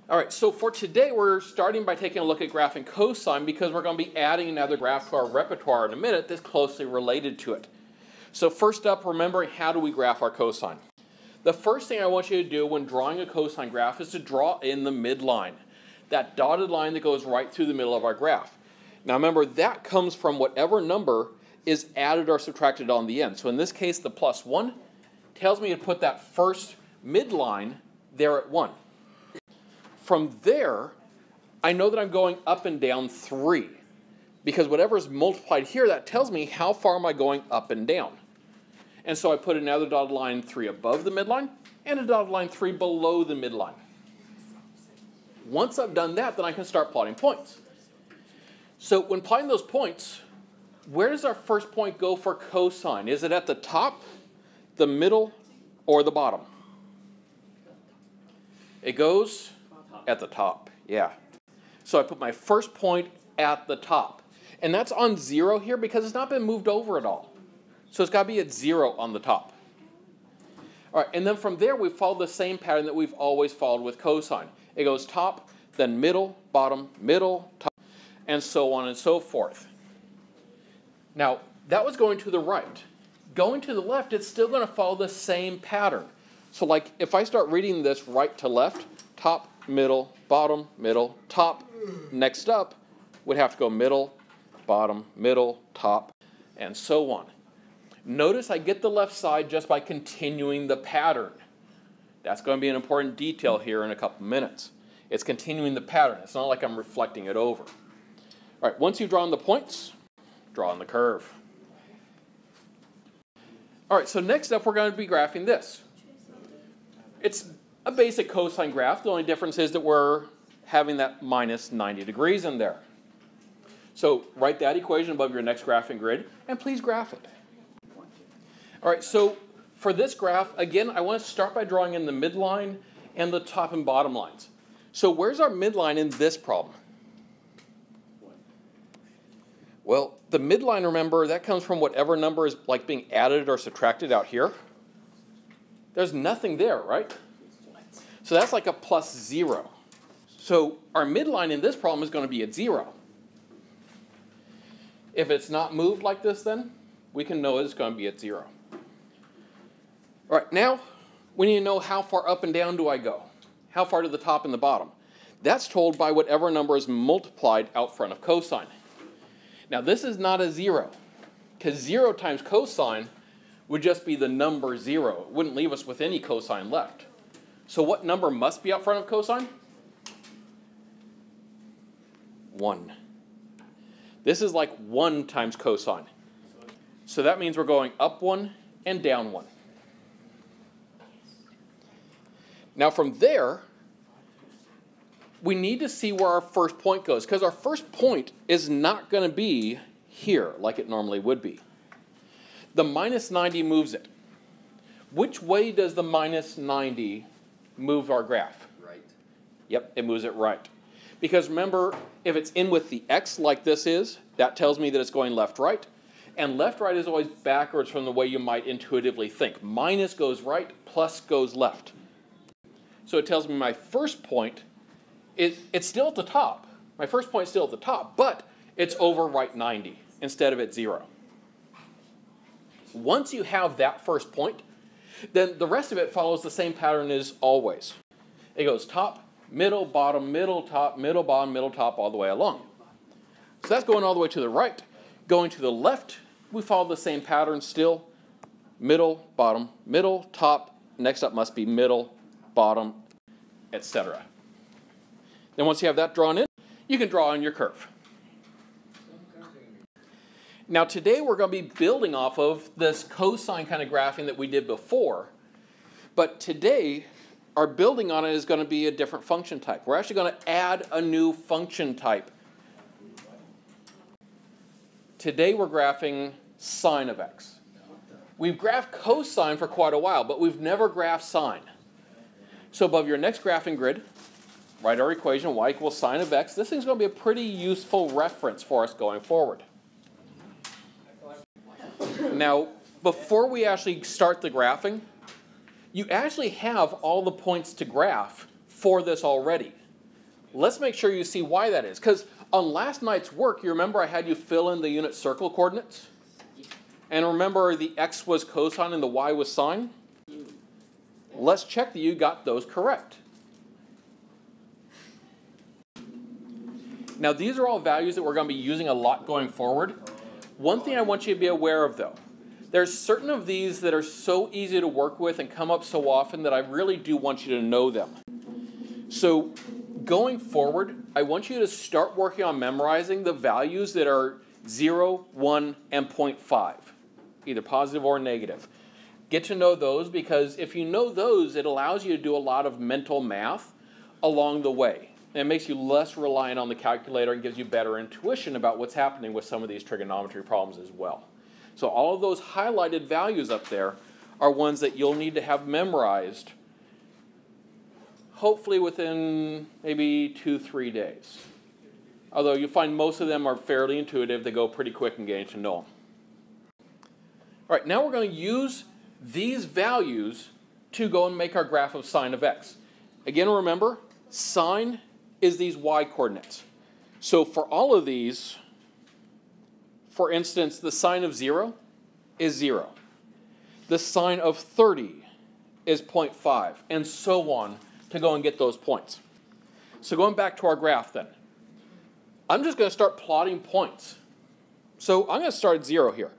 All right, so for today, we're starting by taking a look at graphing cosine because we're going to be adding another graph to our repertoire in a minute that's closely related to it. So first up, remembering how do we graph our cosine? The first thing I want you to do when drawing a cosine graph is to draw in the midline, that dotted line that goes right through the middle of our graph. Now remember, that comes from whatever number is added or subtracted on the end. So in this case, the plus 1 tells me to put that first midline there at 1. From there, I know that I'm going up and down 3. Because whatever is multiplied here, that tells me how far am I going up and down. And so I put another dotted line 3 above the midline and a dotted line 3 below the midline. Once I've done that, then I can start plotting points. So when plotting those points, where does our first point go for cosine? Is it at the top, the middle, or the bottom? It goes at the top, yeah. So I put my first point at the top. And that's on 0 here because it's not been moved over at all. So it's got to be at 0 on the top. All right, and then from there we follow the same pattern that we've always followed with cosine. It goes top, then middle, bottom, middle, top, and so on and so forth. Now, that was going to the right. Going to the left, it's still going to follow the same pattern. So like if I start reading this right to left, top, middle, bottom, middle, top, next up would have to go middle, bottom, middle, top, and so on. Notice I get the left side just by continuing the pattern. That's going to be an important detail here in a couple minutes. It's continuing the pattern. It's not like I'm reflecting it over. All right, once you've drawn the points, draw on the curve. All right, so next up we're going to be graphing this. It's a basic cosine graph. The only difference is that we're having that minus 90 degrees in there. So write that equation above your next graphing grid, and please graph it. All right, so for this graph, again, I want to start by drawing in the midline and the top and bottom lines. So where's our midline in this problem? Well, the midline, remember, that comes from whatever number is like being added or subtracted out here. There's nothing there, right? So that's like a plus 0. So our midline in this problem is going to be at 0. If it's not moved like this, then we can know it's going to be at 0. All right, now we need to know how far up and down do I go? How far to the top and the bottom? That's told by whatever number is multiplied out front of cosine. Now this is not a 0, because 0 times cosine would just be the number 0. It wouldn't leave us with any cosine left. So what number must be out front of cosine? 1. This is like 1 times cosine. So that means we're going up 1 and down 1. Now from there, we need to see where our first point goes, because our first point is not going to be here like it normally would be. The minus 90 moves it. Which way does the minus 90 move our graph? Right. Yep, it moves it right. Because remember, if it's in with the x like this is, that tells me that it's going left-right. And left-right is always backwards from the way you might intuitively think. Minus goes right, plus goes left. So it tells me my first point, it's still at the top. My first point is still at the top, but it's over right 90 instead of at 0. Once you have that first point, then the rest of it follows the same pattern as always. It goes top, middle, bottom, middle, top, middle, bottom, middle, top, all the way along. So that's going all the way to the right. Going to the left, we follow the same pattern still. Middle, bottom, middle, top. Next up must be middle, bottom, etc. Then once you have that drawn in, you can draw on your curve. Now today we're going to be building off of this cosine kind of graphing that we did before. But today, our building on it is going to be a different function type. We're actually going to add a new function type. Today we're graphing sine of x. We've graphed cosine for quite a while, but we've never graphed sine. So above your next graphing grid, write our equation, y equals sine of x. This thing's going to be a pretty useful reference for us going forward. Now, before we actually start the graphing, you actually have all the points to graph for this already. Let's make sure you see why that is. Because on last night's work, you remember I had you fill in the unit circle coordinates? And remember the x was cosine and the y was sine? Let's check that you got those correct. Now these are all values that we're going to be using a lot going forward. One thing I want you to be aware of though, there's certain of these that are so easy to work with and come up so often that I really do want you to know them. So going forward, I want you to start working on memorizing the values that are 0, 1, and 0.5, either positive or negative. Get to know those because if you know those, it allows you to do a lot of mental math along the way. And it makes you less reliant on the calculator and gives you better intuition about what's happening with some of these trigonometry problems as well. So all of those highlighted values up there are ones that you'll need to have memorized hopefully within maybe 2-3 days. Although you'll find most of them are fairly intuitive, they go pretty quick and getting to know them. All right, now we're going to use these values to go and make our graph of sine of x. Again, remember, sine is these y coordinates. So for all of these, for instance, the sine of 0 is 0. The sine of 30 is 0.5, and so on to go and get those points. So going back to our graph then, I'm just going to start plotting points. So I'm going to start at 0 here.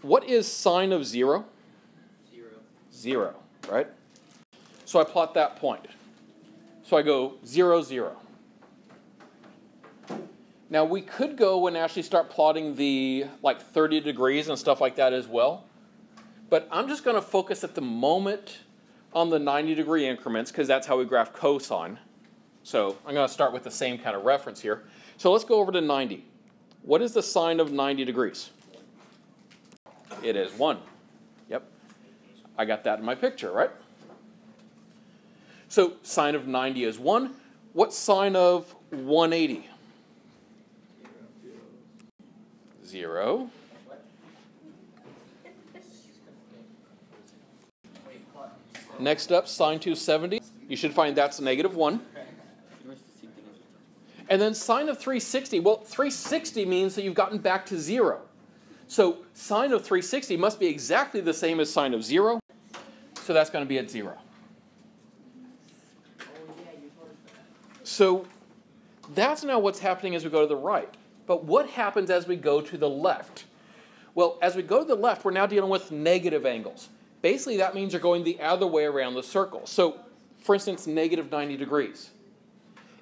What is sine of 0? 0, right? So I plot that point. So I go 0, 0. Now we could go and actually start plotting the 30 degrees and stuff like that as well. But I'm just going to focus at the moment on the 90-degree increments because that's how we graph cosine. So I'm going to start with the same kind of reference here. So let's go over to 90. What is the sine of 90 degrees? It is 1. Yep. I got that in my picture, right? So sine of 90 is 1. What's sine of 180? 0. Next up, sine 270. You should find that's negative 1. And then sine of 360. Well, 360 means that you've gotten back to 0. So sine of 360 must be exactly the same as sine of 0. So that's going to be at 0. So that's now what's happening as we go to the right. But what happens as we go to the left? Well, as we go to the left, we're now dealing with negative angles. Basically, that means you're going the other way around the circle. So, for instance, negative 90 degrees.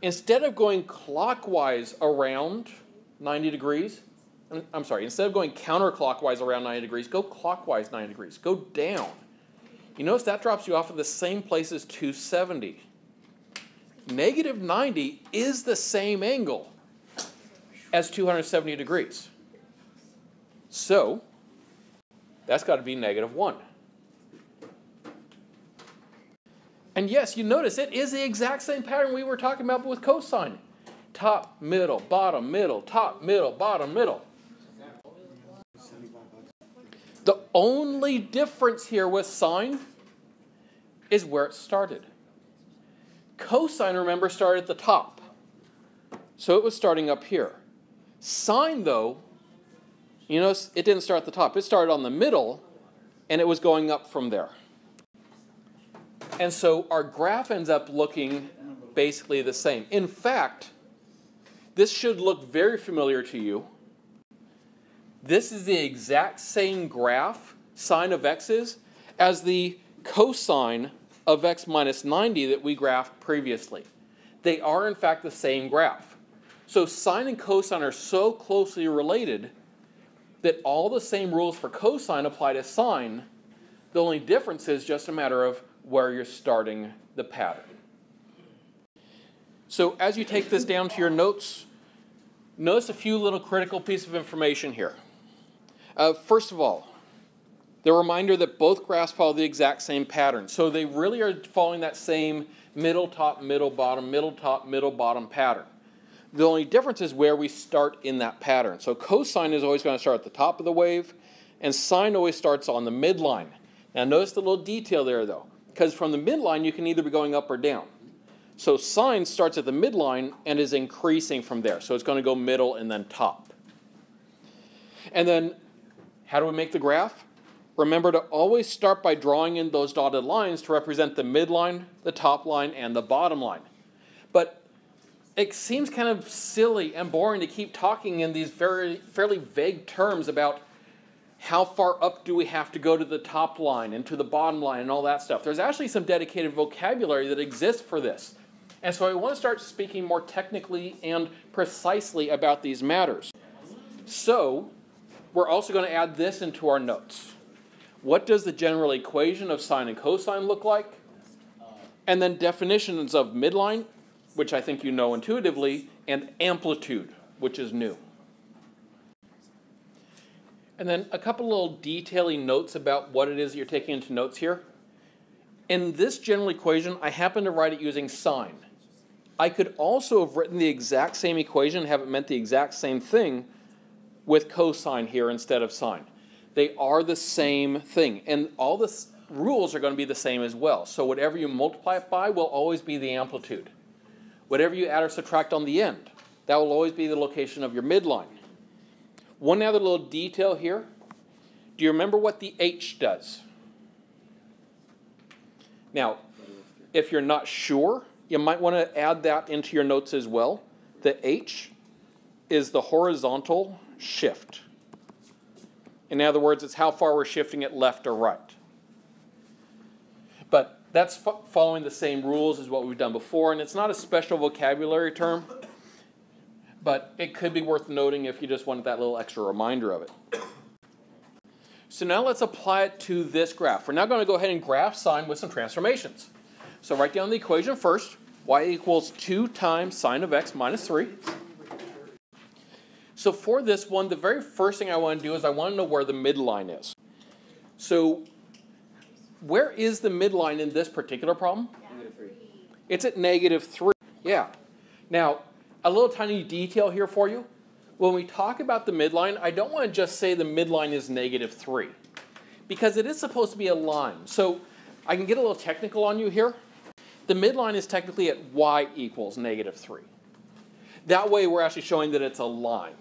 Instead of going clockwise around 90 degrees, instead of going counterclockwise around 90 degrees, go clockwise 90 degrees. Go down. You notice that drops you off at the same place as 270. Negative 90 is the same angle as 270 degrees. So, that's got to be negative 1. And yes, you notice it is the exact same pattern we were talking about with cosine. Top, middle, bottom, middle, top, middle, bottom, middle. The only difference here with sine is where it started. Cosine, remember, started at the top. So it was starting up here. Sine, though, you notice it didn't start at the top. It started on the middle, and it was going up from there. And so our graph ends up looking basically the same. In fact, this should look very familiar to you. This is the exact same graph, sine of x is, as the cosine of x minus 90 that we graphed previously. They are, in fact, the same graph. So sine and cosine are so closely related that all the same rules for cosine apply to sine. The only difference is just a matter of where you're starting the pattern. So as you take this down to your notes, notice a few little critical pieces of information here. First of all, the reminder that both graphs follow the exact same pattern. So they really are following that same middle, top, middle, bottom pattern. The only difference is where we start in that pattern. So cosine is always going to start at the top of the wave, and sine always starts on the midline. Now notice the little detail there, though, because from the midline you can either be going up or down. So sine starts at the midline and is increasing from there. So it's going to go middle and then top. And then how do we make the graph? Remember to always start by drawing in those dotted lines to represent the midline, the top line, and the bottom line. But it seems kind of silly and boring to keep talking in these fairly vague terms about how far up do we have to go to the top line and to the bottom line and all that stuff. There's actually some dedicated vocabulary that exists for this. And so I want to start speaking more technically and precisely about these matters. So we're also going to add this into our notes. What does the general equation of sine and cosine look like? And then definitions of midline, which I think you know intuitively, and amplitude, which is new. And then a couple little detailing notes about what it is you're taking into notes here. In this general equation, I happen to write it using sine. I could also have written the exact same equation and have it meant the exact same thing with cosine here instead of sine. They are the same thing, and all the rules are going to be the same as well. So whatever you multiply it by will always be the amplitude. Whatever you add or subtract on the end, that will always be the location of your midline. One other little detail here. Do you remember what the h does? Now, if you're not sure, you might want to add that into your notes as well. The h is the horizontal shift. In other words, it's how far we're shifting it left or right. But that's following the same rules as what we've done before, and it's not a special vocabulary term, but it could be worth noting if you just wanted that little extra reminder of it. So now let's apply it to this graph. We're now going to go ahead and graph sine with some transformations. So write down the equation first. Y equals 2 times sine of x minus 3. So for this one, the very first thing I want to do is I want to know where the midline is. So where is the midline in this particular problem? -3. It's at -3. Yeah. Now, a little tiny detail here for you. When we talk about the midline, I don't want to just say the midline is -3, because it is supposed to be a line. So I can get a little technical on you here. The midline is technically at y equals -3. That way we're actually showing that it's a line.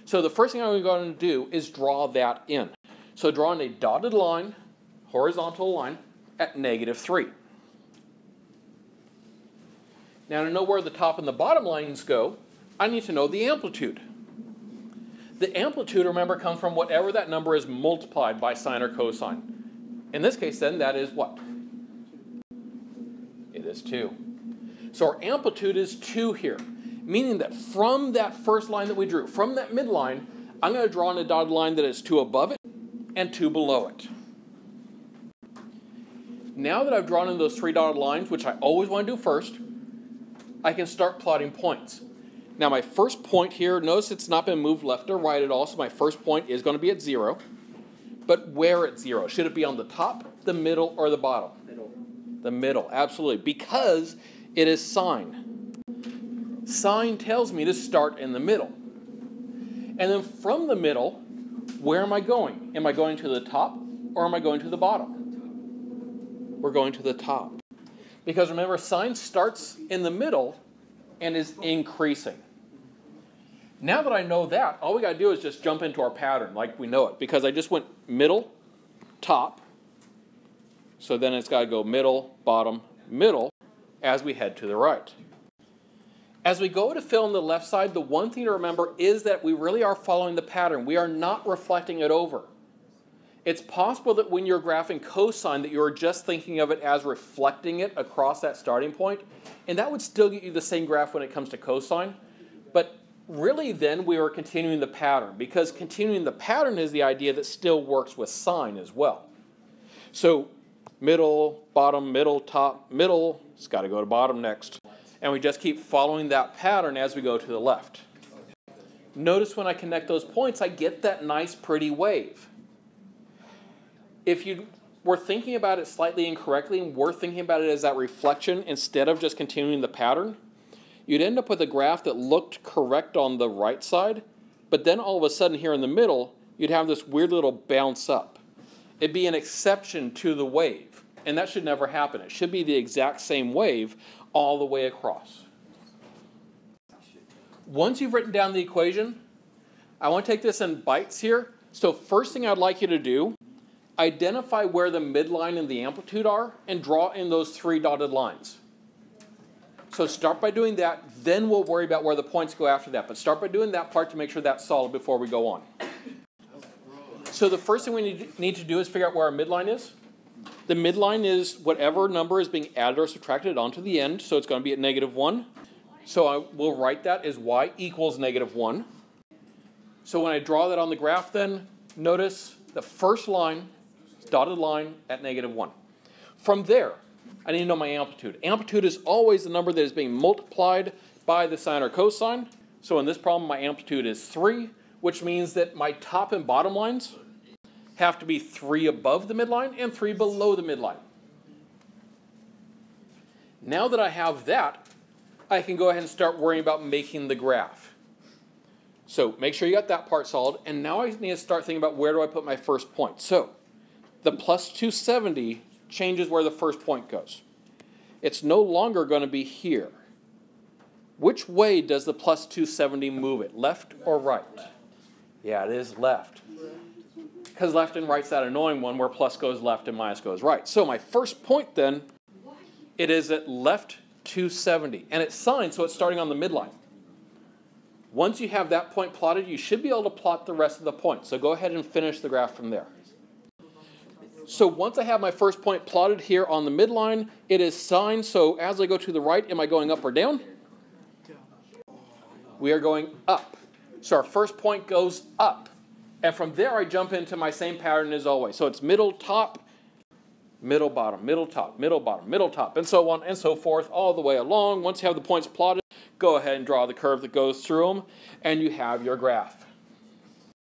So the first thing I'm going to do is draw that in. So drawing a dotted line, horizontal line, at -3. Now to know where the top and the bottom lines go, I need to know the amplitude. The amplitude, remember, comes from whatever that number is multiplied by sine or cosine. In this case, then, that is what? It is 2. So our amplitude is 2 here, meaning that from that first line that we drew, from that midline, I'm going to draw in a dotted line that is 2 above it and 2 below it. Now that I've drawn in those 3 dotted lines, which I always want to do first, I can start plotting points. Now my first point here, notice it's not been moved left or right at all, so my first point is going to be at 0. But where at 0? Should it be on the top, the middle, or the bottom? Middle. The middle, absolutely, because it is sine. Sine tells me to start in the middle. And then from the middle, where am I going? Am I going to the top, or am I going to the bottom? We're going to the top. Because remember, sine starts in the middle and is increasing. Now that I know that, all we got to do is just jump into our pattern like we know it. Because I just went middle, top. So then it's got to go middle, bottom, middle as we head to the right. As we go to fill in the left side, the one thing to remember is that we really are following the pattern. We are not reflecting it over. It's possible that when you're graphing cosine that you're just thinking of it as reflecting it across that starting point, and that would still get you the same graph when it comes to cosine. But really then we are continuing the pattern, because continuing the pattern is the idea that still works with sine as well. So middle, bottom, middle, top, middle, it's got to go to bottom next. And we just keep following that pattern as we go to the left. Notice when I connect those points, I get that nice pretty wave. If you were thinking about it slightly incorrectly and were thinking about it as that reflection instead of just continuing the pattern, you'd end up with a graph that looked correct on the right side, but then all of a sudden here in the middle, you'd have this weird little bounce up. It'd be an exception to the wave, and that should never happen. It should be the exact same wave, all the way across. Once you've written down the equation, I want to take this in bites here. So first thing I'd like you to do, identify where the midline and the amplitude are and draw in those 3 dotted lines. So start by doing that, then we'll worry about where the points go after that. But start by doing that part to make sure that's solid before we go on. So the first thing we need to do is figure out where our midline is. The midline is whatever number is being added or subtracted onto the end, so it's going to be at -1. So I will write that as y equals -1. So when I draw that on the graph then, notice the first line, dotted line at -1. From there, I need to know my amplitude. Amplitude is always the number that is being multiplied by the sine or cosine. So in this problem, my amplitude is 3, which means that my top and bottom lines have to be 3 above the midline and 3 below the midline. Now that I have that, I can go ahead and start worrying about making the graph. So make sure you got that part solid, and now I need to start thinking about where do I put my first point. So the plus 270 changes where the first point goes. It's no longer going to be here. Which way does the plus 270 move it, left or right? Yeah, it is left. Because left and right's that annoying one where plus goes left and minus goes right. So my first point then, it is at left 270. And it's signed, so it's starting on the midline. Once you have that point plotted, you should be able to plot the rest of the points. So go ahead and finish the graph from there. So once I have my first point plotted here on the midline, it is signed. So as I go to the right, am I going up or down? We are going up. So our first point goes up. And from there, I jump into my same pattern as always. So it's middle, top, middle, bottom, middle, top, middle, bottom, middle, top, and so on and so forth all the way along. Once you have the points plotted, go ahead and draw the curve that goes through them, and you have your graph.